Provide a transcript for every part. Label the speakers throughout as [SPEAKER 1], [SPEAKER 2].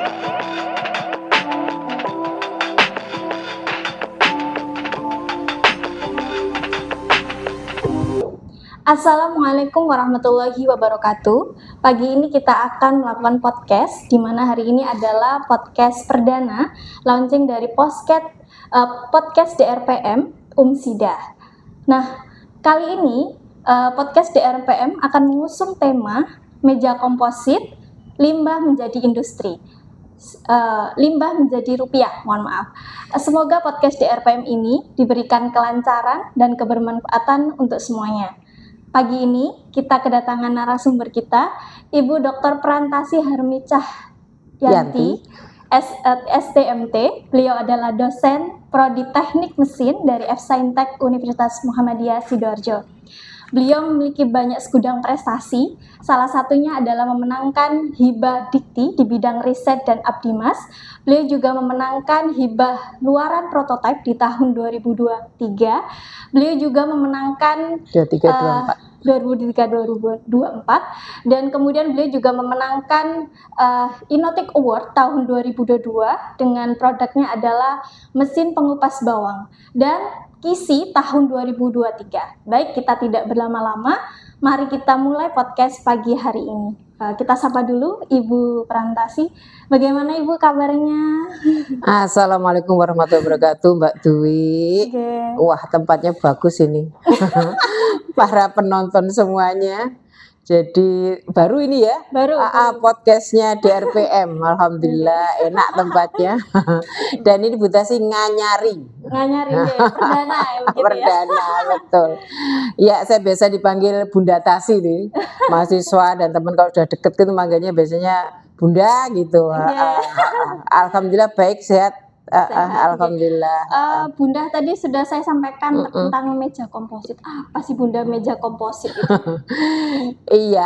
[SPEAKER 1] Assalamualaikum warahmatullahi wabarakatuh. Pagi ini kita akan melakukan podcast, di mana hari ini adalah podcast perdana launching dari podcast DRPM Umsida. Nah, kali ini podcast DRPM akan mengusung tema meja komposit, limbah menjadi industri. Limbah menjadi rupiah, mohon maaf. Semoga podcast DRPM ini diberikan kelancaran dan kebermanfaatan untuk semuanya. Pagi ini kita kedatangan narasumber kita, Ibu Dr. Prantasi Harmicah Yanti, STMT. Beliau adalah dosen Prodi Teknik Mesin dari FSaintek Universitas Muhammadiyah Sidoarjo. Beliau memiliki banyak segudang prestasi, salah satunya adalah memenangkan hibah dikti di bidang riset dan abdimas. Beliau juga memenangkan hibah luaran prototipe di tahun 2023. Beliau juga memenangkan 2023-2024 dan kemudian beliau juga memenangkan Innotek Award tahun 2022 dengan produknya adalah mesin pengupas bawang dan KISI tahun 2023. Baik, kita tidak berlama-lama, mari kita mulai podcast pagi hari ini. Kita sapa dulu Ibu Prantasi. Bagaimana Ibu kabarnya?
[SPEAKER 2] Assalamualaikum warahmatullahi wabarakatuh, Mbak Dwi.
[SPEAKER 1] Okay.
[SPEAKER 2] Wah, tempatnya bagus ini. Para penonton semuanya. Jadi baru ini ya,
[SPEAKER 1] baru.
[SPEAKER 2] Podcastnya DRPM, alhamdulillah enak tempatnya. Dan ini Bu Tasi nganyari
[SPEAKER 1] ya, perdana ya begitu.
[SPEAKER 2] Perdana, betul. Ya, saya biasa dipanggil Bunda Tasi nih, mahasiswa dan teman kalau udah deket gitu manggilnya biasanya Bunda gitu. Alhamdulillah baik, sehat. Alhamdulillah.
[SPEAKER 1] Bunda tadi sudah saya sampaikan tentang meja komposit. Apa sih Bunda meja komposit itu?
[SPEAKER 2] Iya,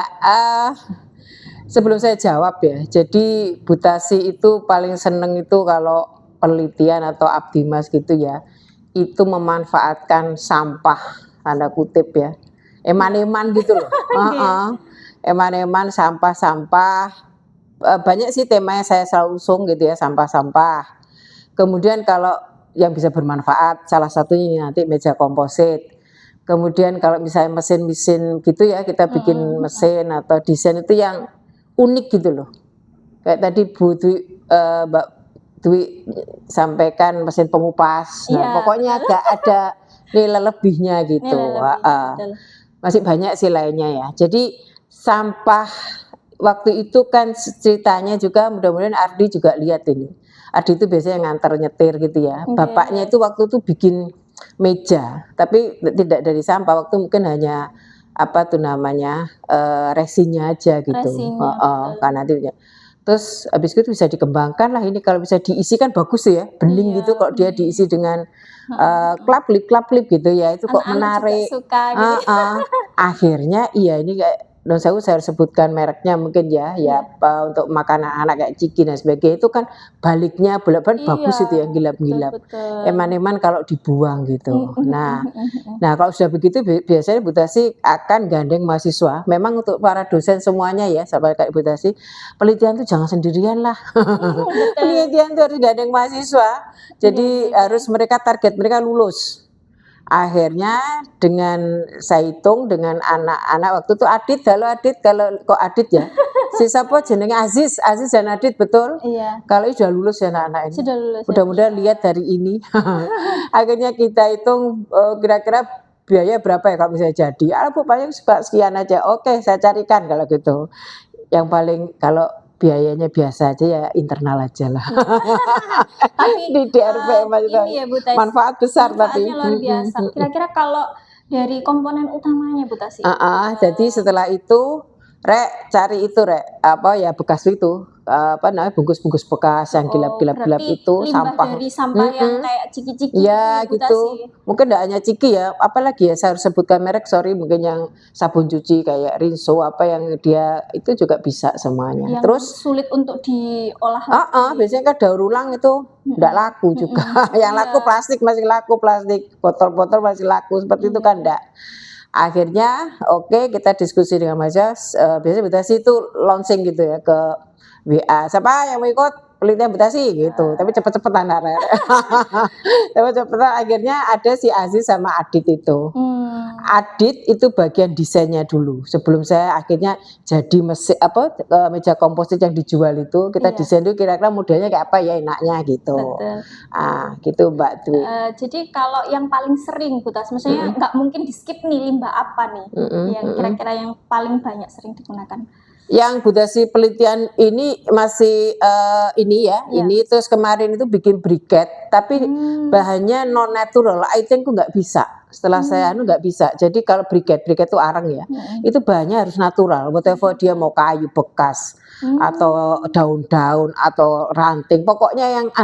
[SPEAKER 2] sebelum saya jawab ya, jadi Bu Tasi itu paling seneng itu kalau penelitian atau abdimas gitu ya, itu memanfaatkan sampah, tanda kutip ya, eman-eman gitu loh. Eman-eman, sampah-sampah, banyak sih temanya saya selalu usung gitu ya, sampah-sampah. Kemudian kalau yang bisa bermanfaat, salah satunya nanti meja komposit. Kemudian kalau misalnya mesin-mesin gitu ya, kita bikin mesin atau desain itu yang unik gitu loh. Kayak tadi Mbak Dwi sampaikan mesin pengupas. Nah, pokoknya agak ada nilai lebihnya gitu. Masih banyak sih lainnya ya. Jadi sampah waktu itu kan ceritanya juga, mudah-mudahan Ardi juga lihat ini. Ardi itu biasanya ngantar nyetir gitu ya. Bapaknya itu waktu itu bikin meja, tapi tidak dari sampah. Waktu mungkin hanya apa tuh namanya resinnya aja gitu. Karena terus habis itu bisa dikembangkan lah ini, kalau bisa diisi kan bagus ya, bening gitu. Kalau dia diisi dengan klap-klip gitu ya, itu kok menarik.
[SPEAKER 1] Suka, gitu.
[SPEAKER 2] Akhirnya iya ini kayak saya harus sebutkan mereknya mungkin ya, untuk makanan anak kayak ciki dan sebagainya, itu kan baliknya bolak-balik bagus itu ya, gilap-gilap. Eman-eman kalau dibuang gitu. Nah kalau sudah begitu biasanya Bu Tasi akan gandeng mahasiswa. Memang untuk para dosen semuanya ya, sampai kayak Bu Tasi, penelitian itu jangan sendirian lah. Penelitian itu harus gandeng mahasiswa. Jadi harus target mereka lulus. Akhirnya dengan saya hitung dengan anak-anak waktu itu kalau kok Adit ya, si siapa jenenge Aziz dan Adit, betul?
[SPEAKER 1] Iya.
[SPEAKER 2] Kalau sudah lulus ya anak-anak ini.
[SPEAKER 1] Sudah lulus.
[SPEAKER 2] Mudah-mudahan lihat dari ini. Akhirnya kita hitung kira-kira biaya berapa ya kalau misalnya jadi. Bu, paling sekian aja. Oke, saya carikan kalau gitu. Yang paling kalau biayanya biasa aja ya, internal aja lah.
[SPEAKER 1] Tapi
[SPEAKER 2] di DRPM
[SPEAKER 1] ini ya Bu Tasi,
[SPEAKER 2] manfaat besar, tapi
[SPEAKER 1] luar biasa. Kira-kira kalau dari komponen utamanya Bu Tasi?
[SPEAKER 2] Jadi setelah itu cari itu apa ya, bekas itu apa namanya, bungkus-bungkus bekas yang gilap-gilap itu, sampah.
[SPEAKER 1] Dari sampah yang kayak ciki-ciki
[SPEAKER 2] ya gitu. Mungkin enggak hanya ciki ya, apalagi ya saya harus sebutkan merek, sorry, mungkin yang sabun cuci kayak Rinso apa yang dia itu juga bisa semuanya.
[SPEAKER 1] Yang
[SPEAKER 2] terus
[SPEAKER 1] sulit untuk diolah
[SPEAKER 2] lagi. Biasanya kan daur ulang itu enggak laku juga. Yang laku plastik, masih laku plastik, botol-botol masih laku, seperti itu kan enggak. Akhirnya kita diskusi dengan Mas Jas, biasanya Bu Tasi itu launching gitu ya ke WA, siapa yang mau ikut penelitian mutasi gitu, tapi cepet-cepetan arek. Cepet-cepetan akhirnya ada si Aziz sama Adit itu. Adit itu bagian desainnya dulu. Sebelum saya akhirnya jadi meja komposit yang dijual itu, kita
[SPEAKER 1] Iya.
[SPEAKER 2] desain dulu kira-kira modelnya kayak apa ya enaknya gitu.
[SPEAKER 1] Betul.
[SPEAKER 2] Gitu Mbak Dwi.
[SPEAKER 1] Jadi kalau yang paling sering Bu Tas, maksudnya nggak mungkin di skip nih, limbah apa nih yang kira-kira yang paling banyak sering digunakan?
[SPEAKER 2] Yang Budasi penelitian ini masih ini ya, ini terus kemarin itu bikin briket, tapi bahannya non natural. I think nggak bisa. Setelah saya nggak bisa. Jadi kalau briket itu arang ya, itu bahannya harus natural. Whatever dia mau kayu bekas atau daun-daun atau ranting, pokoknya yang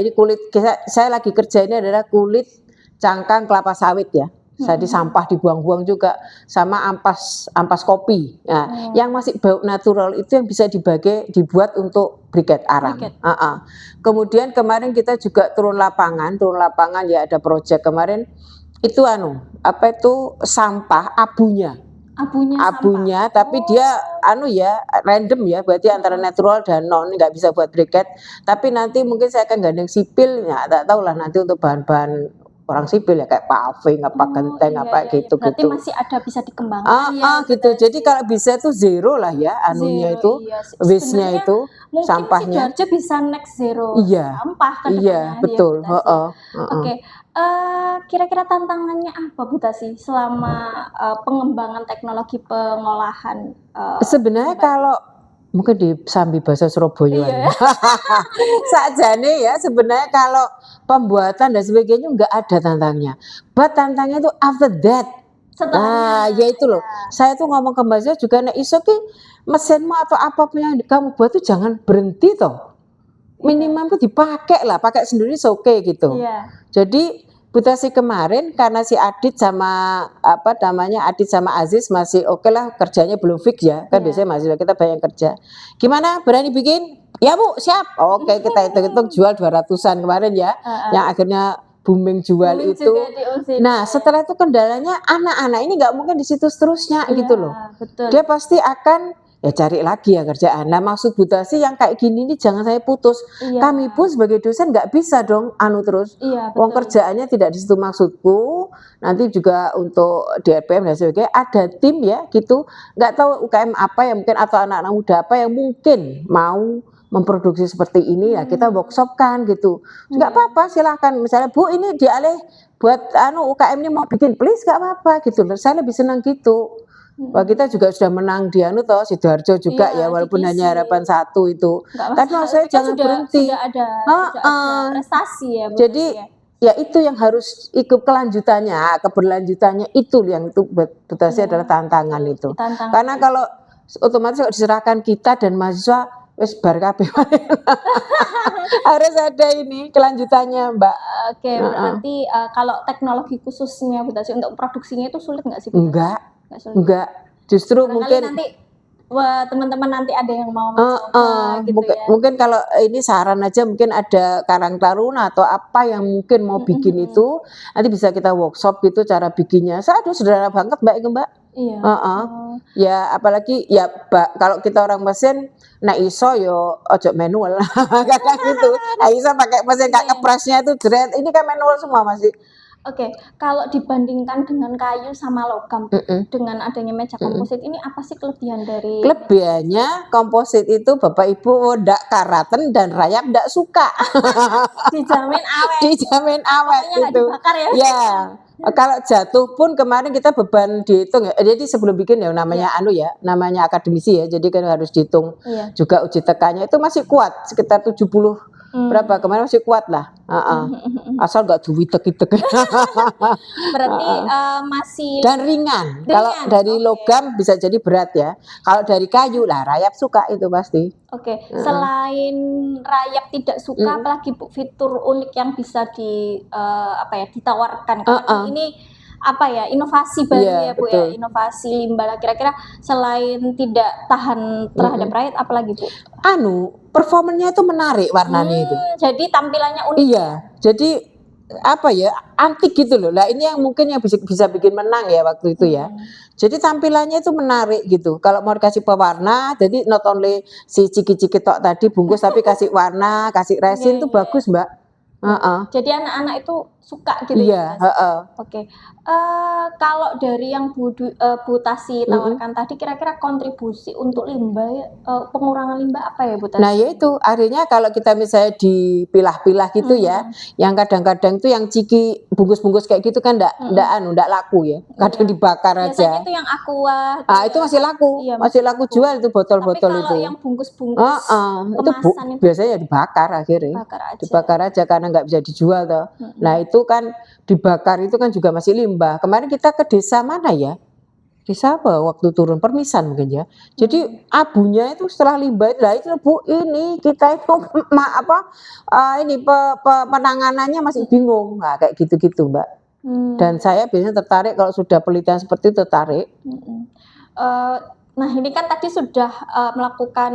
[SPEAKER 2] ini kulit. Saya lagi kerja ini adalah kulit cangkang kelapa sawit ya. Jadi sampah dibuang-buang juga sama ampas kopi. Nah, yang masih bau natural itu yang bisa dibuat untuk briket arang. Kemudian kemarin kita juga turun lapangan ya ada proyek kemarin itu sampah abunya
[SPEAKER 1] sampah.
[SPEAKER 2] Tapi dia random ya, berarti antara natural dan non, nggak bisa buat briket. Tapi nanti mungkin saya akan gandeng sipil, ya tak tahu lah nanti untuk bahan-bahan orang sipil ya kayak paving genteng gitu.
[SPEAKER 1] Berarti masih ada bisa dikembangkan
[SPEAKER 2] gitu. Jadi kalau bisa itu zero lah ya anunya itu, waste-nya itu,
[SPEAKER 1] mungkin
[SPEAKER 2] sampahnya.
[SPEAKER 1] Sidoarjo bisa next zero sampah kan?
[SPEAKER 2] Iya, betul.
[SPEAKER 1] Oke. Kira-kira tantangannya apa Bu Tasi selama pengembangan teknologi pengolahan?
[SPEAKER 2] Sebenarnya kalau mungkin di sambil bahasa Surabaya sajane ya, sebenarnya kalau pembuatan dan sebagainya nggak ada tantangannya. But tantangannya itu after that. Ya itu loh. Saya tuh ngomong ke Mbak Zia juga, iso ki mesinmu atau apapun yang kamu buat tuh jangan berhenti toh. Minimal tuh dipakai lah, pakai sendiri oke gitu. Jadi Budasi kemarin karena si Adit sama Adit sama Aziz masih oke lah, kerjanya belum fix ya, kan biasanya mahasiswa kita banyak kerja. Gimana, berani bikin? Ya Bu, siap. Oke, kita hitung-hitung jual 200-an kemarin ya, yang akhirnya booming jual itu. Nah, setelah itu kendalanya anak-anak ini nggak mungkin di situ seterusnya gitu loh.
[SPEAKER 1] Betul.
[SPEAKER 2] Dia pasti akan cari lagi ya kerjaan. Nah, maksud Budasi yang kayak gini nih jangan saya putus. Kami pun sebagai dosen nggak bisa dong terus. Wong kerjaannya tidak di situ maksudku. Nanti juga untuk DRPM dan sebagainya ada tim ya gitu. Nggak tahu UKM apa yang mungkin atau anak-anak muda apa yang mungkin mau memproduksi seperti ini ya kita workshopkan gitu. Nggak apa-apa, silahkan. Misalnya Bu ini dialih buat UKM ini mau bikin please nggak apa-apa gitu. Saya lebih senang gitu. Wah, kita juga sudah menang di Sidoarjo juga ya walaupun hanya harapan 1 itu. Tapi maksudnya jangan berhenti.
[SPEAKER 1] Sudah ada prestasi ya.
[SPEAKER 2] Jadi ya itu yang harus ikut keberlanjutannya itu yang itu Budasi adalah tantangan itu. Karena kalau otomatis kalau diserahkan kita dan mahasiswa wis bar kabeh. Harus ada ini kelanjutannya, Mbak.
[SPEAKER 1] Oke, berarti kalau teknologi khususnya Budasi untuk produksinya itu sulit nggak sih Bu?
[SPEAKER 2] Enggak, justru mungkin
[SPEAKER 1] nanti teman-teman nanti ada yang mau mencoba gitu ya.
[SPEAKER 2] Mungkin kalau ini saran aja, mungkin ada Karang Taruna atau apa yang mungkin mau bikin itu nanti bisa kita workshop gitu cara bikinnya. Saya sederhana banget Mbak.
[SPEAKER 1] Iya.
[SPEAKER 2] Ya apalagi ya kalau kita orang mesin iso yo ojo manual kadang gitu. Iso pakai mesin kayak kepresnya itu jeret. Ini kan manual semua masih.
[SPEAKER 1] Oke, kalau dibandingkan dengan kayu sama logam, dengan adanya meja komposit ini apa sih kelebihan dari?
[SPEAKER 2] Kelebihannya komposit itu Bapak Ibu ndak karaten dan rayap ndak suka.
[SPEAKER 1] Dijamin awet.
[SPEAKER 2] Dijamin awet gitu.
[SPEAKER 1] Dibakar ya.
[SPEAKER 2] Ya. Kalau jatuh pun kemarin kita beban dihitung ya. Jadi sebelum bikin ya namanya namanya akademisi ya. Jadi kan harus dihitung juga uji tekannya itu masih kuat sekitar 70 berapa kemarin masih kuat lah. Asal nggak duwitek-itek.
[SPEAKER 1] Berarti masih
[SPEAKER 2] dan ringan. Kalau dari logam bisa jadi berat ya. Kalau dari kayu lah rayap suka itu pasti.
[SPEAKER 1] Oke. Selain rayap tidak suka, apalagi Bu fitur unik yang bisa ditawarkan? Karena ini inovasi baru ya Bu ya, inovasi limbah. Kira-kira selain tidak tahan terhadap rayap apalagi Bu?
[SPEAKER 2] Performanya itu menarik warnanya itu.
[SPEAKER 1] Jadi tampilannya unik.
[SPEAKER 2] Iya, jadi apa ya, antik gitu loh. Lah ini yang mungkin yang bisa bikin menang ya waktu itu ya. Jadi tampilannya itu menarik gitu. Kalau mau dikasih pewarna, jadi not only si ciki-ciki tok tadi bungkus tapi kasih warna, kasih resin tuh bagus Mbak. Heeh.
[SPEAKER 1] Jadi anak-anak itu suka gitu
[SPEAKER 2] Iya,
[SPEAKER 1] ya. Oke. Kalau dari yang Bu Tasi tawarkan tadi, kira-kira kontribusi untuk limbah pengurangan limbah apa ya Bu Tasi?
[SPEAKER 2] Nah ya itu akhirnya kalau kita misalnya dipilah-pilah gitu ya, yang kadang-kadang itu yang ciki bungkus-bungkus kayak gitu kan ndak laku ya, kadang dibakar
[SPEAKER 1] Biasanya
[SPEAKER 2] aja.
[SPEAKER 1] itu yang aqua.
[SPEAKER 2] Itu masih laku,
[SPEAKER 1] Iya,
[SPEAKER 2] masih laku jual itu
[SPEAKER 1] Tapi
[SPEAKER 2] botol-botol
[SPEAKER 1] kalau
[SPEAKER 2] itu.
[SPEAKER 1] yang bungkus-bungkus
[SPEAKER 2] Itu
[SPEAKER 1] kemasan itu
[SPEAKER 2] biasanya dibakar akhirnya,
[SPEAKER 1] bakar aja.
[SPEAKER 2] dibakar aja karena nggak bisa dijual toh. Nah itu kan dibakar itu kan juga masih limbah. Kemarin kita ke desa mana ya? Desa apa waktu turun Permisan mungkin ya. Jadi abunya itu setelah limbah itu, lah itu Bu ini kita itu penanganannya masih bingung. Nah kayak gitu-gitu Mbak. Dan saya biasanya tertarik kalau sudah penelitian seperti itu tertarik.
[SPEAKER 1] Nah ini kan tadi sudah melakukan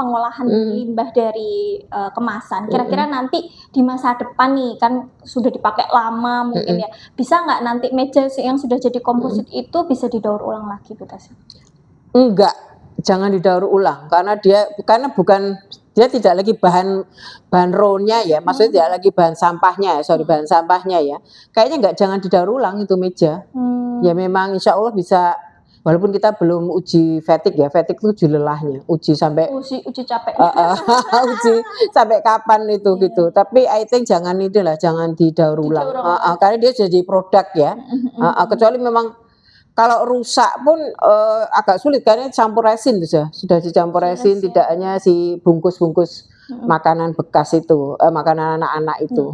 [SPEAKER 1] pengolahan limbah dari kemasan. Kira-kira nanti di masa depan nih kan sudah dipakai lama mungkin ya, bisa nggak nanti meja yang sudah jadi komposit itu bisa didaur ulang lagi Bu Tasi?
[SPEAKER 2] Enggak, jangan didaur ulang karena bukan dia tidak lagi bahan raw-nya ya, maksudnya tidak lagi bahan sampahnya ya, bahan sampahnya ya. Kayaknya jangan didaur ulang itu meja. Ya memang insya Allah bisa. Walaupun kita belum uji fatigue ya, fatigue itu uji lelahnya, uji sampai
[SPEAKER 1] uji capek.
[SPEAKER 2] uji sampai kapan itu gitu. Tapi I think jangan didaur ulang. Karena dia jadi produk ya. Kecuali memang kalau rusak pun agak sulit karena campur resin sudah dicampur resin, tidak hanya si bungkus-bungkus makanan bekas itu, makanan anak-anak itu.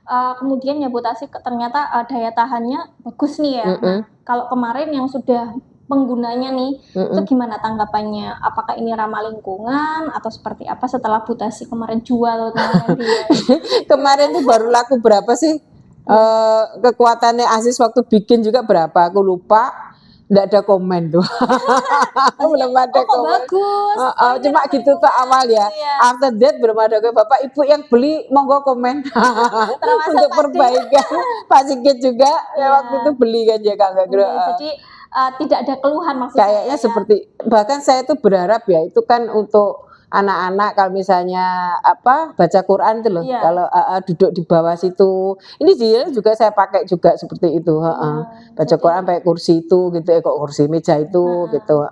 [SPEAKER 1] Kemudian ya Bu Tasi ternyata daya tahannya bagus nih ya. Nah, kalau kemarin yang sudah penggunanya nih, itu gimana tanggapannya? Apakah ini ramah lingkungan atau seperti apa setelah Bu Tasi kemarin jual kemarin dia?
[SPEAKER 2] Kemarin tuh baru laku berapa sih? Kekuatannya Aziz waktu bikin juga berapa? Aku lupa. Nggak ada komen tuh. Belum ada komen.
[SPEAKER 1] Bagus.
[SPEAKER 2] Cuma gitu tuh awal ya. After that belum ada komen. Bapak Ibu yang beli monggo komen untuk perbaikan. Pak Sigit juga waktu itu beli kan ya Kak.
[SPEAKER 1] Jadi tidak ada keluhan maksudnya.
[SPEAKER 2] Kayaknya seperti bahkan saya tuh berharap ya itu kan untuk anak-anak kalau misalnya baca Quran itu loh, kalau duduk di bawah situ, ini dia juga saya pakai juga seperti itu, baca Quran pakai kursi itu gitu, kok kursi meja itu gitu.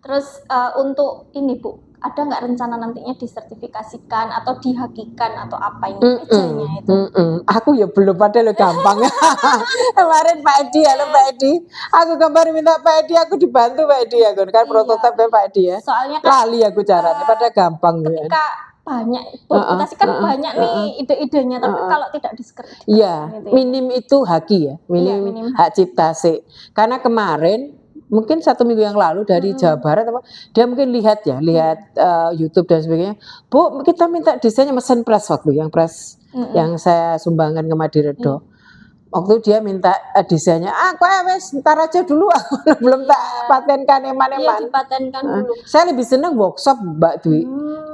[SPEAKER 1] Terus untuk ini Bu, ada nggak rencana nantinya disertifikasikan atau dihakikan atau apa ini mejanya itu?
[SPEAKER 2] Aku ya belum ada loh, gampang. Kemarin Pak Edi, halo Pak Edi, aku kemarin minta Pak Edi, aku dibantu Pak Edi ya kan prototipe Pak Edi ya.
[SPEAKER 1] Soalnya kan
[SPEAKER 2] lali aku caranya, pada gampang.
[SPEAKER 1] Ketika banyak, Tasi kan banyak nih ide-idenya, tapi kalau tidak disertifikasi.
[SPEAKER 2] Iya, minim itu haki ya, minim hak cipta sih. Karena kemarin mungkin 1 minggu yang lalu dari Jawa Barat dia mungkin lihat YouTube dan sebagainya. Bu, kita minta desainnya mesin press waktu yang press yang saya sumbangkan ke Madiredo. Waktu dia minta desainnya, wes ntar aja dulu, belum tak patenkan eman-eman.
[SPEAKER 1] Iya, dipatenkan dulu.
[SPEAKER 2] Saya lebih seneng workshop Mbak Dwi.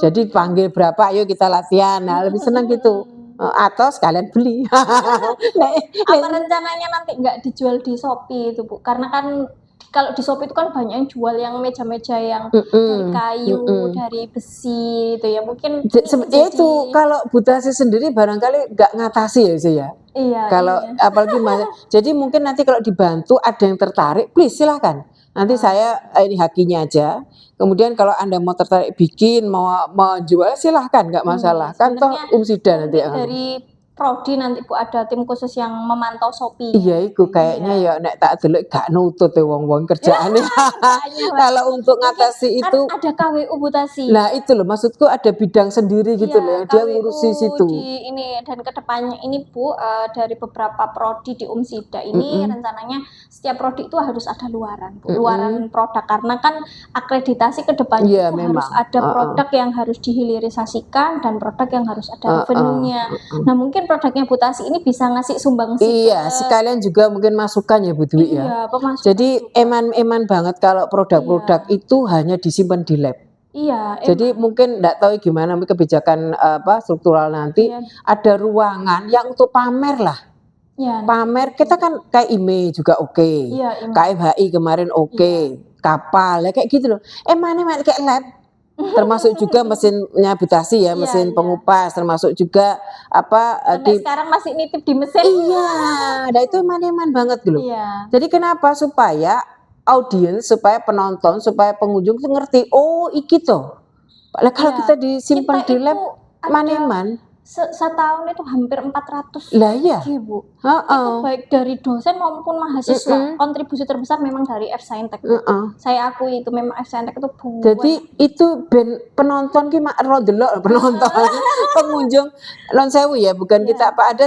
[SPEAKER 2] Jadi panggil berapa, ayo kita latihan. Nah, lebih seneng gitu. Atau sekalian beli.
[SPEAKER 1] Apa rencananya nanti nggak dijual di Shopee itu Bu? Karena kan kalau di Shopee itu kan banyak yang jual yang meja-meja yang dari kayu, dari besi itu ya, mungkin
[SPEAKER 2] itu kalau Bu Tasi sendiri barangkali nggak ngatasi ya sih ya.
[SPEAKER 1] Iya.
[SPEAKER 2] Kalau apalagi jadi mungkin nanti kalau dibantu ada yang tertarik, please silahkan. Nanti saya ini hakinya aja. Kemudian kalau Anda mau tertarik bikin, mau jual silahkan, nggak masalah. Kan toh Umsida nanti
[SPEAKER 1] dari Prodi nanti Bu ada tim khusus yang memantau Shopee.
[SPEAKER 2] Iya, itu kayaknya ya nek tak delok gak nutut wong-wong kerjaannya. Kalau untuk ngatasi
[SPEAKER 1] kan
[SPEAKER 2] itu
[SPEAKER 1] ada KWU Bu Tasi.
[SPEAKER 2] Nah, itu loh maksudku ada bidang sendiri gitu loh, dia ngurusi situ.
[SPEAKER 1] Di ini dan kedepannya ini Bu, dari beberapa prodi di Umsida ini rencananya setiap prodi itu harus ada luaran, Bu. Luaran produk karena kan akreditasi kedepannya itu harus ada produk yang harus dihilirisasikan dan produk yang harus ada revenue-nya. Nah, mungkin produknya Bu Tasi ini bisa ngasih sumbangsi.
[SPEAKER 2] Iya, sekalian juga mungkin masukan ya Bu Dwi ya. Jadi eman-eman banget kalau produk-produk itu hanya disimpan di lab.
[SPEAKER 1] Iya,
[SPEAKER 2] Jadi mungkin enggak tahu gimana kebijakan struktural nanti
[SPEAKER 1] Iya.
[SPEAKER 2] ada ruangan yang untuk pamer lah.
[SPEAKER 1] Iya.
[SPEAKER 2] Pamer kita kan kayak IMEI juga oke.
[SPEAKER 1] Iya, IMEI.
[SPEAKER 2] KMHI kemarin oke. Kapal ya kayak gitu loh. Mana kayak lab. Termasuk juga mesinnya Butasi ya,
[SPEAKER 1] Iya,
[SPEAKER 2] mesin
[SPEAKER 1] iya.
[SPEAKER 2] pengupas, termasuk juga
[SPEAKER 1] Sampai sekarang masih nitip di mesin.
[SPEAKER 2] Iya, nah itu eman banget gitu loh.
[SPEAKER 1] Iya.
[SPEAKER 2] Jadi kenapa? Supaya audiens, supaya penonton, supaya pengunjung tuh ngerti, oh iki toh. Kalau
[SPEAKER 1] Iya,
[SPEAKER 2] kita disimpan
[SPEAKER 1] kita
[SPEAKER 2] di lab
[SPEAKER 1] itu
[SPEAKER 2] maneman.
[SPEAKER 1] Setahun itu hampir 400
[SPEAKER 2] Lah iya.
[SPEAKER 1] Bu. Itu baik dari dosen maupun mahasiswa. Kontribusi terbesar memang dari F-Saintek. Saya akui itu memang F-Saintek itu buat.
[SPEAKER 2] Jadi itu penonton ki mak ro delok penonton. Pengunjung non sewu ya, bukan kita ada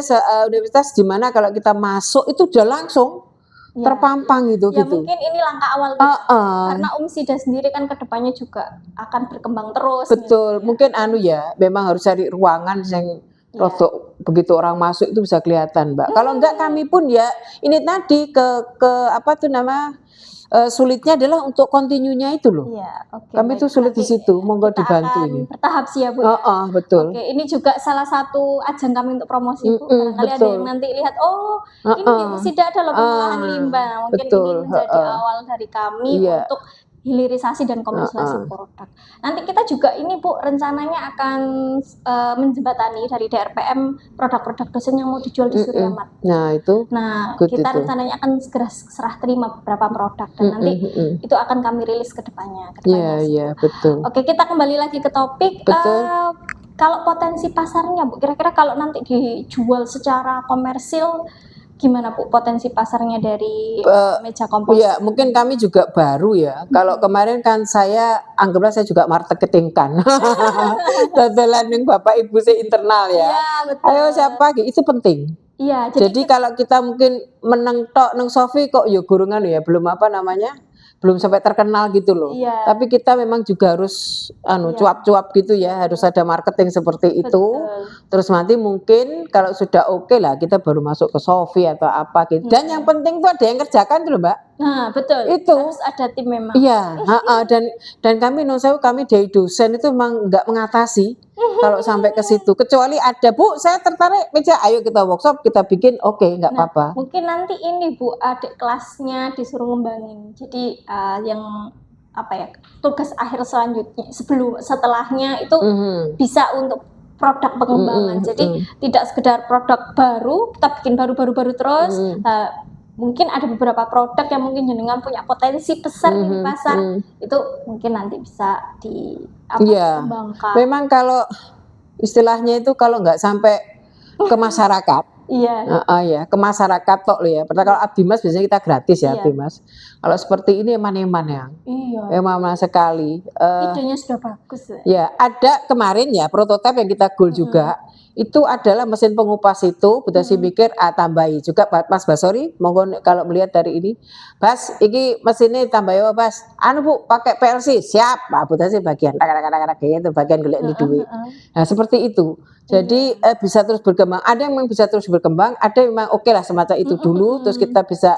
[SPEAKER 2] universitas di mana kalau kita masuk itu udah langsung terpampang gitu.
[SPEAKER 1] Ya mungkin ini langkah awal karena Umsida sendiri kan kedepannya juga akan berkembang terus.
[SPEAKER 2] Betul, mungkin memang harus cari ruangan yang rodok begitu orang masuk itu bisa kelihatan, Mbak. Kalau enggak kami pun ya ini tadi sulitnya adalah untuk kontinunya itu loh.
[SPEAKER 1] Iya, oke.
[SPEAKER 2] Kami tuh sulit di situ, monggo dibantu ini.
[SPEAKER 1] Bertahap sih ya Bu.
[SPEAKER 2] Betul.
[SPEAKER 1] Oke, ini juga salah satu ajang kami untuk promosi Bu. Barangkali ada yang nanti lihat, ini di Umsida ada loh pengolahan limbah. Mungkin ini menjadi awal dari kami untuk hilirisasi dan komersialisasi produk. Nanti kita juga ini Bu rencananya akan menjembatani dari DRPM produk-produk dosen yang mau dijual di Surya Mart. Nah, kita rencananya akan segera serah terima beberapa produk dan nanti itu akan kami rilis ke depannya.
[SPEAKER 2] Iya, betul.
[SPEAKER 1] Oke, kita kembali lagi ke topik. Kalau potensi pasarnya Bu, kira-kira kalau nanti dijual secara komersil gimana Bu potensi pasarnya dari meja kompos?
[SPEAKER 2] Iya, mungkin kami juga baru ya. Kalau kemarin kan anggaplah saya juga marketing kan. Dadelan ning Bapak Ibu saya internal ya.
[SPEAKER 1] Iya, betul.
[SPEAKER 2] Ayo siapa itu penting.
[SPEAKER 1] Iya,
[SPEAKER 2] jadi kalau kita mungkin meneng tok neng Sofi kok ya gurungan ya, belum sampai terkenal gitu loh.
[SPEAKER 1] Iya.
[SPEAKER 2] Tapi kita memang juga harus cuap-cuap gitu ya, harus ada marketing seperti itu. Terus nanti mungkin kalau sudah oke lah kita baru masuk ke Sofi atau apa gitu. Dan yang penting tuh ada yang kerjakan tuh loh, Mbak.
[SPEAKER 1] Nah, betul.
[SPEAKER 2] Itu
[SPEAKER 1] harus ada tim memang.
[SPEAKER 2] Iya, dan kami dari dosen itu memang enggak mengatasi kalau sampai ke situ. Kecuali ada, Bu, saya tertarik meja, ayo kita workshop, kita bikin, oke, enggak apa-apa.
[SPEAKER 1] Mungkin nanti ini Bu, adik kelasnya disuruh ngembangin. Jadi yang tugas akhir selanjutnya setelahnya itu bisa untuk produk pengembangan. Jadi tidak sekedar produk baru, kita bikin baru terus. Mungkin ada beberapa produk yang mungkin jenengan punya potensi besar di pasar, itu mungkin nanti bisa dikembangkan.
[SPEAKER 2] Memang kalau istilahnya itu kalau nggak sampai ke masyarakat, ke masyarakat tok loh ya. Pertama kalau Abdimas biasanya kita gratis ya Abdimas. Kalau seperti ini eman-eman ya. Eman sekali.
[SPEAKER 1] Idenya sudah bagus.
[SPEAKER 2] Ya, ada kemarin ya prototipe yang kita goal juga. Itu adalah mesin pengupas itu, Butasi mikir tambahi juga Mas Basori, monggo kalau melihat dari ini. Bas, iki mesinnya tambahi apa, Bas? Bu, pakai PLC, siap. Pak Butasi bagian itu bagian golek di duit. Nah, seperti itu. Jadi bisa terus berkembang. Ada yang memang bisa terus berkembang, ada yang memang oke lah semacam itu dulu, terus kita bisa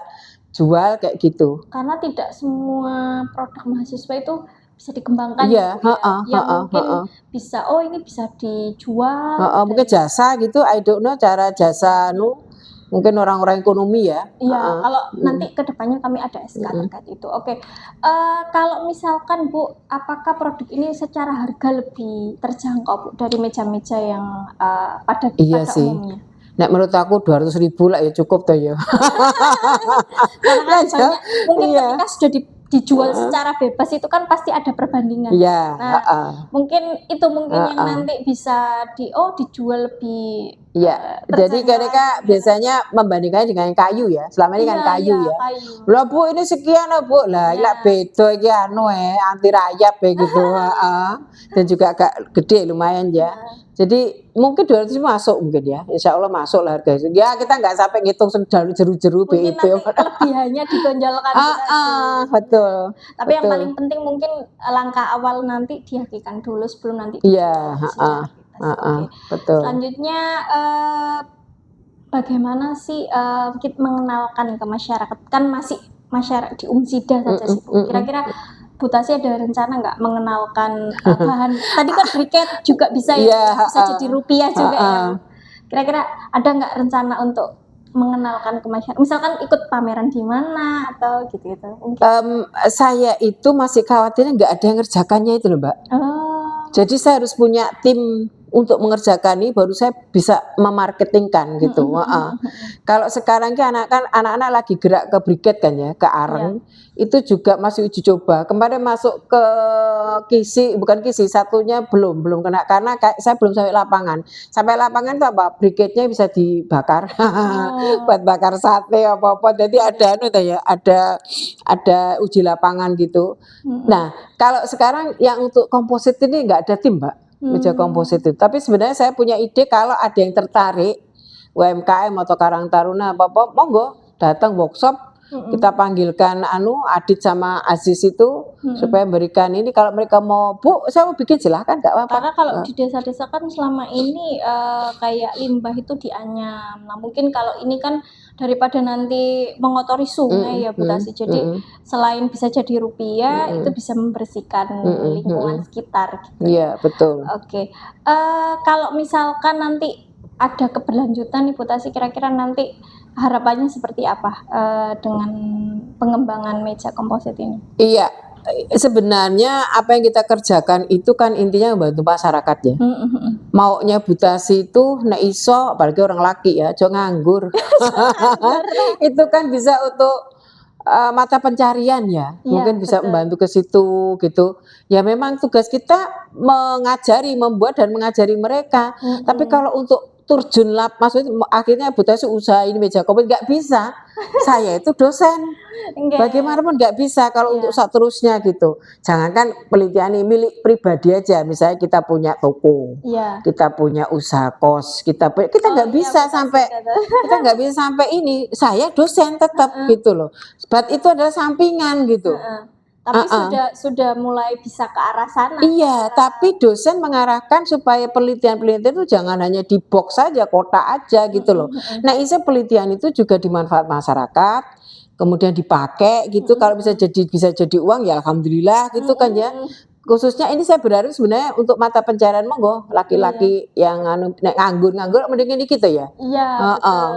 [SPEAKER 2] jual kayak gitu.
[SPEAKER 1] Karena tidak semua produk mahasiswa itu bisa dikembangkan mungkin bisa ini bisa dijual
[SPEAKER 2] mungkin jasa gitu, I don't know cara jasa mungkin orang-orang ekonomi ya.
[SPEAKER 1] Kalau nanti kedepannya kami ada SK terkait itu. Kalau misalkan Bu, apakah produk ini secara harga lebih terjangkau Bu dari meja-meja yang pada umumnya?
[SPEAKER 2] Nek menurut aku 200.000 lah ya cukup tuh ya.
[SPEAKER 1] Karena banyak mungkin ketika sudah dijual secara bebas itu kan pasti ada perbandingan. Mungkin itu yang nanti bisa dijual lebih.
[SPEAKER 2] Jadi mereka biasanya membandingkannya dengan kayu ya. Selama ini kan kayu ya. Lah Bu ini sekian Bu. Lah beda iki anti rayap ya gitu. Dan juga agak gede lumayan ya. Jadi mungkin 200 masuk mungkin ya. Insya Allah masuk lah harga itu. Ya kita nggak sampai ngitung jeru-jeru
[SPEAKER 1] BIP. Mungkin nanti kelebihannya ditonjolkan.
[SPEAKER 2] Betul.
[SPEAKER 1] Tapi yang paling penting mungkin langkah awal nanti dihakikan dulu sebelum nanti.
[SPEAKER 2] Betul.
[SPEAKER 1] Selanjutnya bagaimana sih kita mengenalkan ke masyarakat? Kan masih masyarakat di Umsida saja sih Bu. Kira-kira Butasi ada rencana nggak mengenalkan bahan tadi kan briket juga bisa ya,
[SPEAKER 2] Iya,
[SPEAKER 1] bisa jadi rupiah juga ya.
[SPEAKER 2] heeh.
[SPEAKER 1] Kira-kira ada nggak rencana untuk mengenalkan ke masyarakat? Misalkan ikut pameran di mana atau gitu-gitu mungkin.
[SPEAKER 2] Saya itu masih khawatirnya nggak ada yang ngerjakannya itu loh Mbak.
[SPEAKER 1] Oh,
[SPEAKER 2] Jadi saya harus punya tim untuk mengerjakan ini baru saya bisa memarketingkan gitu. Kalau sekarang kan anak-anak lagi gerak ke briket kan ya, ke areng. Itu juga masih uji coba. Kemarin masuk ke bukan kisi, satunya belum kena karena saya belum sampai lapangan. Sampai lapangan itu apa? Briketnya bisa dibakar. Buat bakar sate apa-apa. Jadi ada ada uji lapangan gitu. Nah, kalau sekarang yang untuk komposit ini nggak ada tim, Mbak, meja komposit itu. Tapi sebenarnya saya punya ide kalau ada yang tertarik, UMKM atau Karang Taruna apa-apa, monggo datang workshop. Kita panggilkan Adit sama Aziz itu supaya berikan ini. Kalau mereka mau, Bu, saya mau bikin silahkan, nggak apa-apa.
[SPEAKER 1] Karena kalau di desa-desa kan selama ini kayak limbah itu dianyam. Nah mungkin kalau ini kan daripada nanti mengotori sungai ya Butasi. Jadi selain bisa jadi rupiah, itu bisa membersihkan lingkungan sekitar. Gitu.
[SPEAKER 2] Iya, betul.
[SPEAKER 1] Oke. Kalau misalkan nanti ada keberlanjutan nih Butasi, kira-kira nanti harapannya seperti apa dengan pengembangan meja komposit ini?
[SPEAKER 2] Iya, sebenarnya apa yang kita kerjakan itu kan intinya membantu masyarakat ya. Maunya Butasi itu nek iso, apalagi orang laki ya, aja nganggur. Itu kan bisa untuk mata pencarian ya, mungkin bisa membantu ke situ gitu. Ya memang tugas kita membuat dan mengajari mereka. Tapi kalau untuk terjun maksudnya akhirnya Butasi usaha ini meja komposit nggak bisa. Saya itu dosen. Bagaimanapun nggak bisa kalau untuk seterusnya gitu. Jangankan penelitian ini milik pribadi aja. Misalnya kita punya toko, kita punya usaha kos, kita nggak bisa sampai ini. Saya dosen tetap gitu loh. Sebab itu adalah sampingan gitu.
[SPEAKER 1] Tapi sudah mulai bisa ke arah sana.
[SPEAKER 2] Iya, tapi dosen mengarahkan supaya penelitian-penelitian itu jangan hanya di box saja, kotak aja gitu loh. Nah, isu penelitian itu juga dimanfaat masyarakat, kemudian dipakai gitu. Kalau bisa jadi uang ya alhamdulillah gitu kan ya. Khususnya ini saya berharap sebenarnya untuk mata pencarian monggo laki-laki yang nganggur mending ini gitu ya.
[SPEAKER 1] Iya, betul.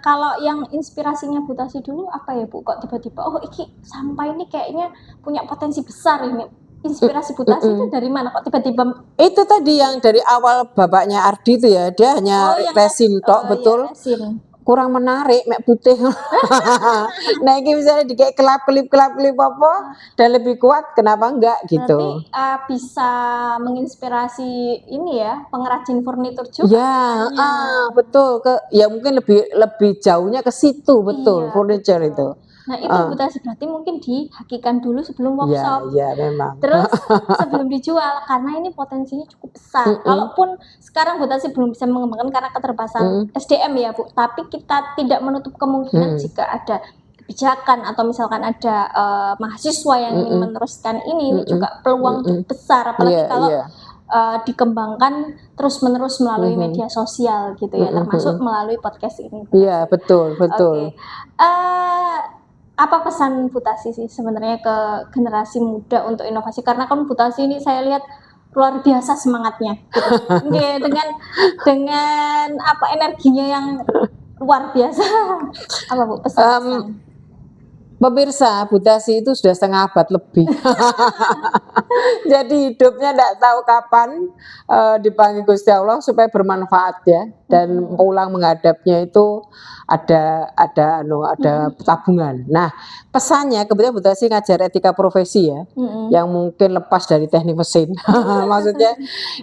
[SPEAKER 1] Kalau yang inspirasinya Butasi dulu apa ya Bu? Kok tiba-tiba iki sampah ini kayaknya punya potensi besar ini. Inspirasi Butasi itu dari mana? Kok tiba-tiba?
[SPEAKER 2] Itu tadi yang dari awal bapaknya Ardi itu ya, dia hanya resin tok betul.
[SPEAKER 1] Ya, resin.
[SPEAKER 2] Kurang menarik, mek putih. Nah, ini misalnya dikasih kelap-kelip apa dan lebih kuat, kenapa enggak gitu?
[SPEAKER 1] Berarti bisa menginspirasi ini ya, pengrajin furnitur juga.
[SPEAKER 2] Ya, betul. Ya mungkin lebih jauhnya ke situ betul, furniture itu.
[SPEAKER 1] Nah itu Butasi berarti mungkin dihakikan dulu sebelum workshop.
[SPEAKER 2] Iya memang.
[SPEAKER 1] Terus sebelum dijual karena ini potensinya cukup besar. Kalaupun sekarang Butasi belum bisa mengembangkan karena keterbatasan SDM ya Bu, tapi kita tidak menutup kemungkinan jika ada kebijakan atau misalkan ada mahasiswa yang ingin meneruskan ini juga peluang cukup besar. Apalagi kalau dikembangkan terus-menerus melalui media sosial gitu ya, termasuk melalui podcast ini.
[SPEAKER 2] Iya betul.
[SPEAKER 1] Apa pesan Butasi sih sebenarnya ke generasi muda untuk inovasi? Karena kan Butasi ini saya lihat luar biasa semangatnya, gitu. dengan apa energinya yang luar biasa. Apa Bu pesan?
[SPEAKER 2] Pemirsa, Butasi itu sudah setengah abad lebih. Jadi hidupnya tidak tahu kapan dipanggil Gusti Allah supaya bermanfaat ya. Dan pulang menghadapnya itu ada tabungan. Nah, pesannya kebetulan Butasi ngajar etika profesi ya, yang mungkin lepas dari teknik mesin. Maksudnya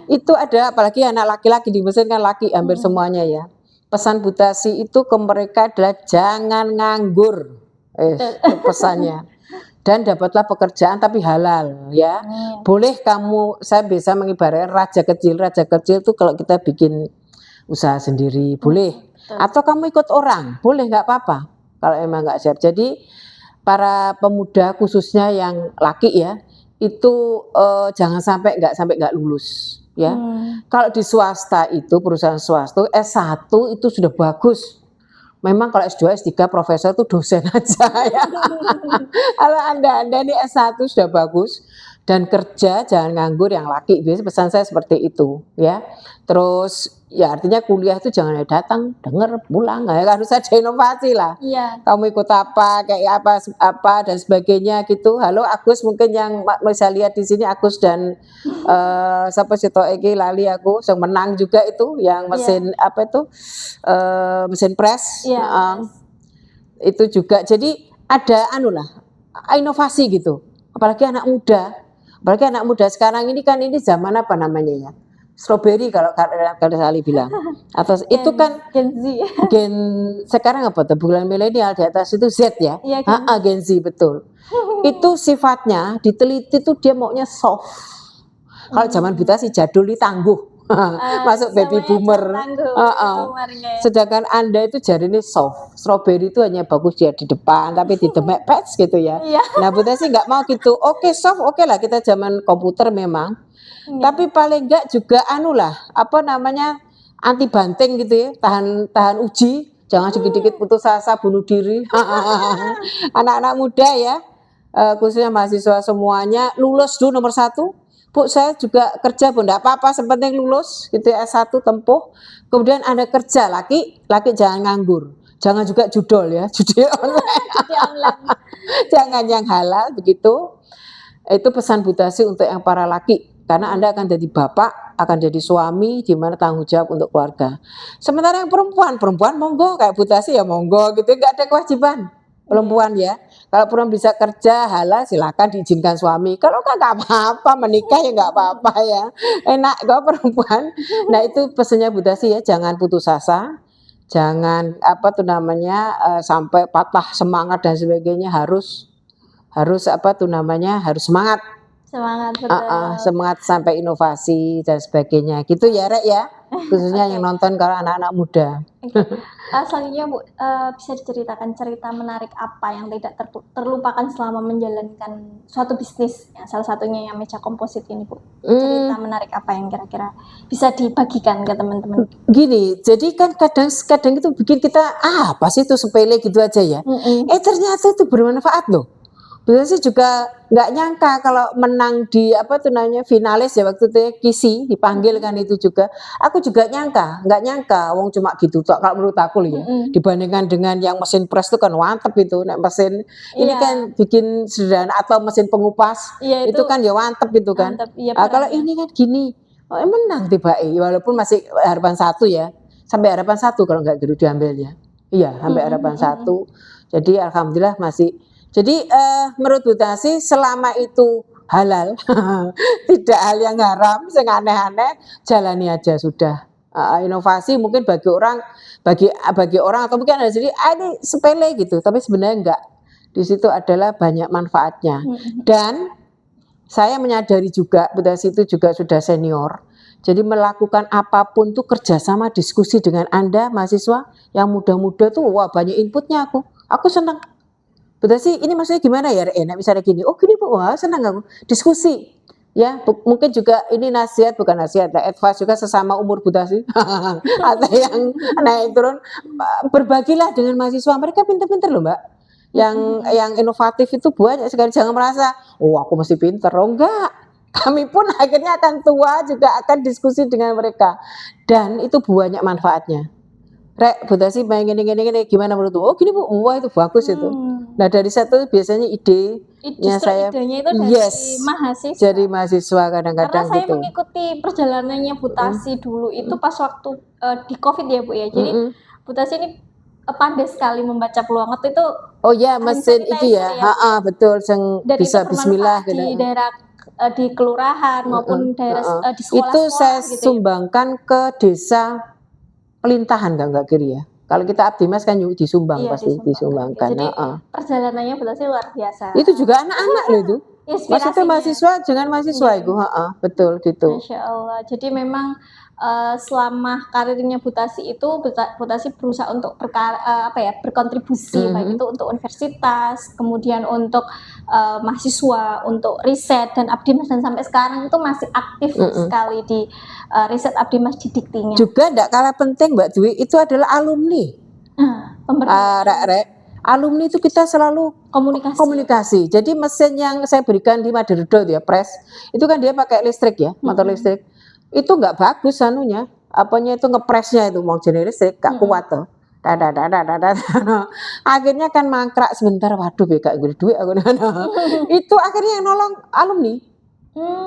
[SPEAKER 2] itu ada, apalagi anak laki-laki di mesin kan laki hampir semuanya ya. Pesan Butasi itu ke mereka adalah jangan nganggur. Pesannya. Dan dapatlah pekerjaan tapi halal ya. Boleh kamu, saya bisa mengibaratkan raja kecil itu kalau kita bikin usaha sendiri boleh. Atau kamu ikut orang, boleh nggak apa-apa. Kalau emang nggak siap. Jadi para pemuda khususnya yang laki ya, itu jangan sampai nggak lulus ya. Kalau di swasta itu perusahaan swasta S1 itu sudah bagus. Memang kalau S2, S3 profesor itu dosen aja ya. Kalau Anda ini S1 sudah bagus dan kerja jangan nganggur yang laki. Biasanya pesan saya seperti itu ya. Terus ya artinya kuliah itu jangan datang, denger, pulang. Ya, harus ada inovasi lah.
[SPEAKER 1] Iya.
[SPEAKER 2] Kamu ikut apa, kayak apa dan sebagainya gitu. Halo Agus, mungkin yang bisa lihat di sini Agus dan siapa sih iki lali aku, yang menang juga itu yang mesin apa itu mesin press.
[SPEAKER 1] Iya.
[SPEAKER 2] Itu juga. Jadi ada inovasi gitu. Apalagi anak muda sekarang ini kan ini zaman apa namanya ya? Strawberry kalau Sali bilang. Atau itu kan
[SPEAKER 1] Gen Z.
[SPEAKER 2] Sekarang apa tuh? Bulan milenial di atas itu Z ya.
[SPEAKER 1] Iya,
[SPEAKER 2] Gen Z betul. Itu sifatnya diteliti tuh dia maunya soft. Kalau zaman buta sih jadul tangguh. Masuk baby boomer. Sedangkan Anda itu jari ini soft. Strawberry itu hanya bagus dia di depan tapi di demek patch gitu ya. Nah buta sih nggak mau gitu. Oke soft, oke lah kita zaman komputer memang. Tapi paling enggak juga anti banting gitu ya, tahan uji, jangan sedikit putus asa bunuh diri. Anak-anak muda ya, khususnya mahasiswa semuanya lulus dulu nomor 1. Bu saya juga kerja Bu, enggak apa-apa, sepenting lulus gitu ya, S1 tempuh. Kemudian Anda kerja, laki jangan nganggur. Jangan juga judol ya, judi online. Jangan yang halal begitu. Itu pesan Budasi untuk yang para laki. Karena Anda akan jadi bapak, akan jadi suami, di mana tanggung jawab untuk keluarga. Sementara yang perempuan monggo kayak Budasi ya monggo gitu, nggak ada kewajiban perempuan ya. Kalau perempuan bisa kerja halal silakan diizinkan suami. Kalau nggak apa-apa menikah ya nggak apa-apa ya. Enak kok perempuan. Nah itu pesannya Budasi ya, jangan putus asa, jangan sampai patah semangat dan sebagainya, harus semangat. Semangat sampai inovasi dan sebagainya gitu ya Rek ya, khususnya yang nonton kalau anak-anak muda.
[SPEAKER 1] Selanjutnya Bu, bisa diceritakan cerita menarik apa yang tidak terlupakan selama menjalankan suatu bisnis ya, salah satunya yang meja komposit ini Bu. Cerita menarik apa yang kira-kira bisa dibagikan ke teman-teman?
[SPEAKER 2] Gini, jadi kan kadang itu bikin kita apa sih itu sepele gitu aja ya. Ternyata itu bermanfaat loh. Biasanya sih juga nggak nyangka kalau menang di finalis ya waktu itu ya, Kisi dipanggil kan itu juga. Aku juga nggak nyangka, wong cuma gitu tok kalau menurut aku ya. Dibandingkan dengan yang mesin press itu kan mantep itu, mesin ini kan bikin sederhana atau mesin pengupas itu kan ya mantep itu kan. Kalau ini kan gini, menang tiba walaupun masih harapan 1 ya, sampai harapan 1 kalau nggak gitu diambilnya. Iya, sampai harapan 1. Jadi alhamdulillah masih. Jadi menurut Budasi selama itu halal, tidak hal yang haram, yang aneh-aneh, jalani aja sudah. Inovasi mungkin bagi orang atau mungkin ada jadi ini sepele gitu, tapi sebenarnya enggak. Di situ adalah banyak manfaatnya. Dan saya menyadari juga Budasi itu juga sudah senior. Jadi melakukan apapun tuh kerjasama diskusi dengan Anda mahasiswa yang muda-muda tuh wah banyak inputnya aku senang. Budasi ini maksudnya gimana ya enak misalnya gini, oh gini Bu, wah senang aku diskusi ya, mungkin juga ini nasihat bukan nasihat, advice juga sesama umur Budasi atau yang naik turun, berbagilah dengan mahasiswa, mereka pinter-pinter loh Mbak, yang inovatif itu banyak sekali, jangan merasa aku mesti pinter, enggak, kami pun akhirnya akan tua juga akan diskusi dengan mereka dan itu banyak manfaatnya. Rek, Budasi main gini gimana menurutmu? Oh gini Bu, wah itu bagus itu. Nah dari satu biasanya idenya
[SPEAKER 1] itu dari mahasiswa.
[SPEAKER 2] Jadi mahasiswa kadang-kadang
[SPEAKER 1] karena saya mengikuti perjalanannya Budasi dulu itu pas waktu di COVID ya Bu ya. Jadi Budasi ini pandai sekali membaca peluang waktu itu.
[SPEAKER 2] Oh ya mesin itu ya, betul, yang bisa Bismillah
[SPEAKER 1] gitu. Di daerah di kelurahan maupun daerah di sekolah.
[SPEAKER 2] Itu saya
[SPEAKER 1] gitu
[SPEAKER 2] sumbangkan ke desa pelintahan enggak kiri ya. Kalau kita Abdimas kan disumbang pasti disumbangkan.
[SPEAKER 1] Jadi perjalanannya Budasi luar biasa.
[SPEAKER 2] Itu juga anak-anak loh itu. Maksudnya mahasiswa dengan mahasiswa itu, betul gitu.
[SPEAKER 1] Masya Allah. Jadi memang selama karirnya Budasi itu Budasi berusaha untuk berkontribusi baik itu untuk universitas, kemudian untuk mahasiswa, untuk riset dan Abdimas dan sampai sekarang itu masih aktif sekali di riset Abdimas di Diktinya.
[SPEAKER 2] Juga tidak kalah penting Mbak Dwi itu adalah alumni. Rek-rek alumni itu kita selalu komunikasi. Jadi mesin yang saya berikan di Maderdo ya, press, itu kan dia pakai listrik ya, motor listrik. Itu nggak bagus anunya, apanya itu ngepresnya itu mau jenis listrik, gak kuat tuh. Akhirnya kan mangkrak sebentar, waduh BK gue duit aku. Itu akhirnya yang nolong alumni.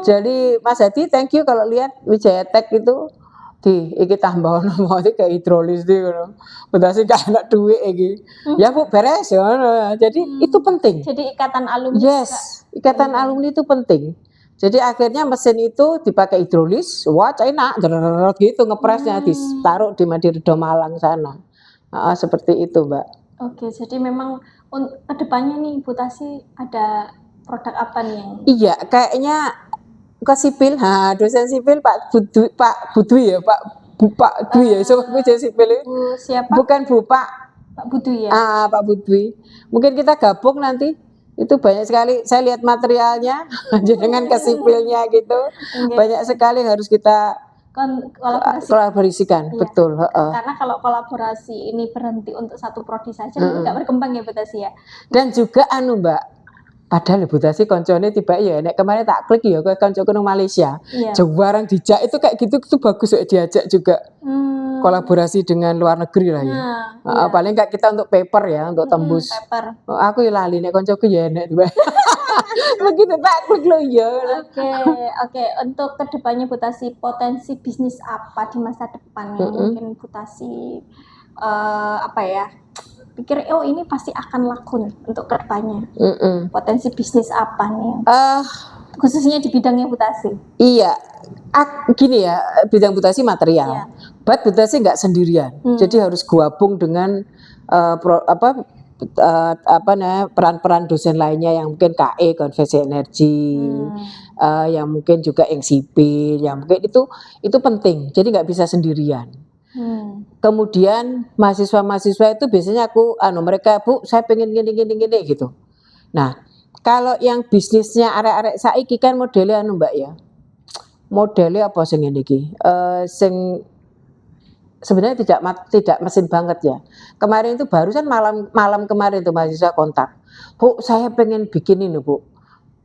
[SPEAKER 2] Jadi Mas Hadi, thank you kalau lihat Wijaya Tech itu iki tambah mau kayak hidrolis di ngono. Bedase gak enak duit iki. Ya Bu beres ya. Jadi itu penting.
[SPEAKER 1] Jadi ikatan alumni.
[SPEAKER 2] Yes, ikatan alumni itu penting. Jadi akhirnya mesin itu dipakai hidrolis, wah enak, gitu ngepresnya ditaruh di Madirdo Malang sana. Seperti itu, Mbak.
[SPEAKER 1] Oke, jadi memang kedepannya nih Bu Tasi ada produk apa nih yang?
[SPEAKER 2] Iya, kayaknya ke sipil, dosen sipil Pak Budwi ya, Pak Dwi ya, so dosen sipil
[SPEAKER 1] Bu siapa?
[SPEAKER 2] Bukan Bu Pak
[SPEAKER 1] Budwi ya.
[SPEAKER 2] Pak Budwi. Mungkin kita gabung nanti. Itu banyak sekali. Saya lihat materialnya dengan ke sipilnya gitu. Banyak sekali harus kita kolaborasikan,
[SPEAKER 1] iya.
[SPEAKER 2] Betul.
[SPEAKER 1] Karena kalau kolaborasi ini berhenti untuk satu prodi saja, nggak berkembang ya Bu Tasi ya.
[SPEAKER 2] Dan juga Mbak, padahal Bu Tasi koncone tiba ya, nek kemarin tak klik ya, koncoku nang Malaysia, barang dijak itu kayak gitu itu bagus ya diajak juga kolaborasi dengan luar negeri lah ya. Paling nggak kita untuk paper ya, untuk tembus.
[SPEAKER 1] Paper.
[SPEAKER 2] Aku ya lali nek koncoku ya nek tiba. Begitu tak klik lo ya.
[SPEAKER 1] Oke. Untuk kedepannya Bu Tasi, potensi bisnis apa di masa depan yang mungkin Bu Tasi pikir ini pasti akan laku nih untuk kedepannya. Potensi bisnis apa nih? Khususnya di bidangnya Bu Tasi.
[SPEAKER 2] Iya, gini ya, bidang Bu Tasi material. But Bu Tasi nggak sendirian, jadi harus gabung dengan peran-peran dosen lainnya yang mungkin KE konversi energi, yang mungkin juga yang sipil, yang mungkin itu penting. Jadi nggak bisa sendirian. Kemudian mahasiswa-mahasiswa itu biasanya mereka Bu saya pengen gini gitu. Nah kalau yang bisnisnya arek-arek saiki kan modelnya Mbak ya, modelnya apa sing ini sing sebenarnya tidak mesin banget ya. Kemarin itu barusan malam kemarin tuh mahasiswa kontak, Bu saya pengen bikin ini Bu,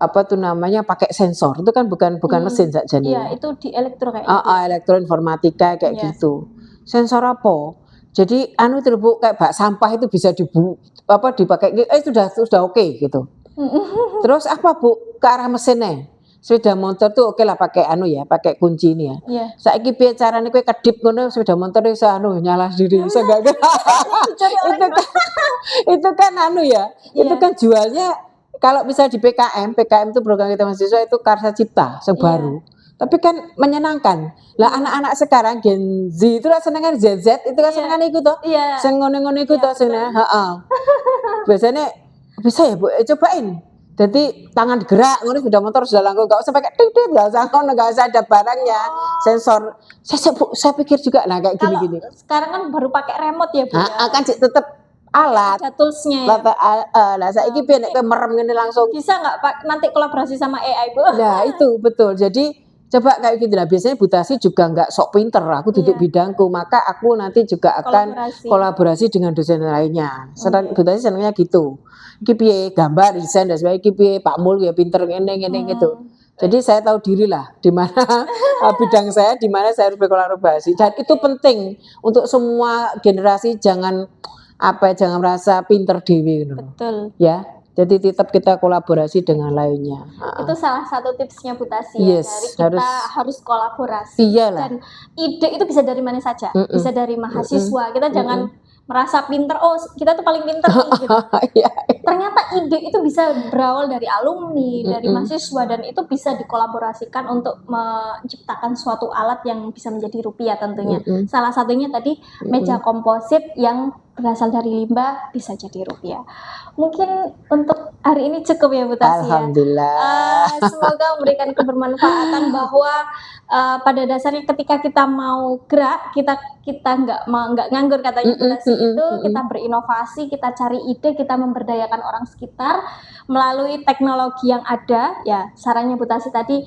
[SPEAKER 2] apa tuh namanya pakai sensor, itu kan bukan mesin saja nih.
[SPEAKER 1] Iya itu di elektro kayak
[SPEAKER 2] elektroinformatika kayak gitu. Sensor apa? Jadi itu Bu kayak bak sampah itu bisa dipakai sudah oke gitu. Terus apa Bu ke arah mesinnya? Sepeda motor tuh oke lah pakai pakai kunci ini ya. Saiki piye carane kowe kedip ngono sepeda motor iso nyala sendiri, iso gak? Itu kan itu kan jualnya kalau bisa di PKM itu program kita mahasiswa itu Karsa Cipta baru. Tapi kan menyenangkan. Lah anak-anak sekarang Gen Z itu lah senengan ZZ itu kan senengan iku toh. Sing ngono-ngono iku toh seneng. Biasanya bisa ya Bu, cobain. Jadi tangan gerak, ngono sepeda motor sudah langsung, nggak usah pakai titit, nggak usah nggak usah ada barangnya, sensor. Saya pikir juga kayak gini-gini.
[SPEAKER 1] Sekarang kan baru pakai remote ya Bu.
[SPEAKER 2] Kan tetap alat.
[SPEAKER 1] Ada toolsnya.
[SPEAKER 2] Lah saya ini biar merem gini langsung.
[SPEAKER 1] Bisa nggak Pak nanti kolaborasi sama AI Bu?
[SPEAKER 2] Nah itu betul. Jadi coba kayak gitu lah. Biasanya Bu Tasi juga nggak sok pinter. Aku duduk bidangku, maka aku nanti juga akan kolaborasi dengan dosen lainnya. Bu Tasi senangnya gitu. Iki piye gambar desain dan sebagainya, iki piye Pak Mul ya pinter ngene gitu. Jadi saya tahu diri lah di mana bidang saya, di mana saya harus berkolaborasi. Dan itu penting untuk semua generasi, jangan merasa pinter dewi gitu.
[SPEAKER 1] Betul.
[SPEAKER 2] Ya. Jadi tetap kita kolaborasi dengan lainnya.
[SPEAKER 1] Itu salah satu tipsnya Bu Tasi
[SPEAKER 2] yes,
[SPEAKER 1] dari kita harus kolaborasi.
[SPEAKER 2] Iyalah.
[SPEAKER 1] Dan ide itu bisa dari mana saja. Bisa dari mahasiswa. Kita jangan merasa pinter, kita tuh paling pinter nih gitu. Ternyata ide itu bisa berawal dari alumni, dari mahasiswa, dan itu bisa dikolaborasikan untuk menciptakan suatu alat yang bisa menjadi rupiah tentunya. Salah satunya tadi meja komposit yang berasal dari limbah bisa jadi rupiah. Mungkin untuk hari ini cukup ya Bu Tasi.
[SPEAKER 2] Alhamdulillah.
[SPEAKER 1] Semoga memberikan kebermanfaatan bahwa pada dasarnya ketika kita mau gerak, kita nggak nganggur katanya Bu Tasi itu, kita berinovasi, kita cari ide, kita memberdayakan orang sekitar melalui teknologi yang ada. Ya sarannya Bu Tasi tadi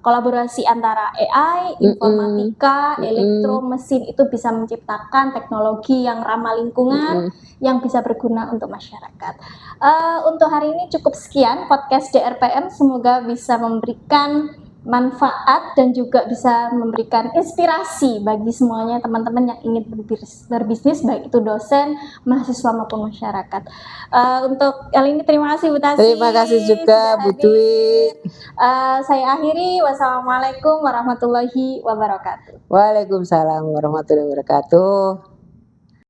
[SPEAKER 1] kolaborasi antara AI, informatika, elektro, mesin itu bisa menciptakan teknologi yang ramah lingkungan, yang bisa berguna untuk masyarakat. Untuk hari ini cukup sekian podcast DRPM, semoga bisa memberikan manfaat dan juga bisa memberikan inspirasi bagi semuanya teman-teman yang ingin berbisnis, baik itu dosen, mahasiswa maupun masyarakat. Untuk kali ini terima kasih Bu Tasi.
[SPEAKER 2] Terima kasih juga Bu Dwi.
[SPEAKER 1] Saya akhiri, wassalamualaikum warahmatullahi wabarakatuh.
[SPEAKER 2] Waalaikumsalam warahmatullahi wabarakatuh.